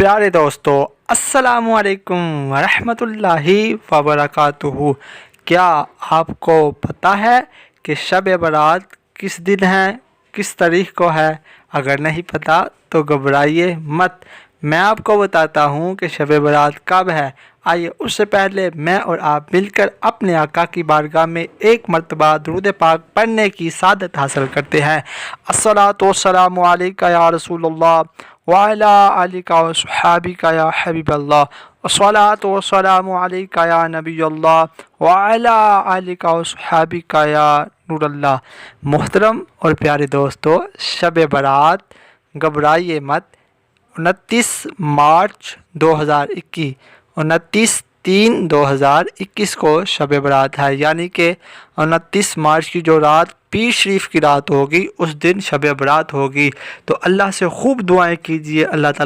پیارے دوستو، السلام علیکم ورحمۃ اللہ وبرکاتہ۔ کیا آپ کو پتہ ہے کہ شب برات کس دن ہے، کس تاریخ کو ہے؟ اگر نہیں پتہ تو گھبرائیے مت، میں آپ کو بتاتا ہوں کہ شب برات کب ہے۔ آئیے اس سے پہلے میں اور آپ مل کر اپنے آقا کی بارگاہ میں ایک مرتبہ درود پاک پڑھنے کی سعادت حاصل کرتے ہیں۔ الصلاۃ والسلام علیکہ یا رسول اللہ وعلی آلک وصحابک یا حبیب اللہ، الصلاۃ والسلام علیکہ یا نبی اللہ وعلی آلک وصحابک یا نور اللہ۔ محترم اور پیارے دوستو، شب برات گھبرائیے مت، 29 مارچ 2021 29/3/2021 کو شب برات ہے، یعنی کہ 29 مارچ کی جو رات پیر شریف کی رات ہوگی اس دن شب برات ہوگی۔ تو اللہ سے خوب دعائیں کیجیے، اللہ تعالیٰ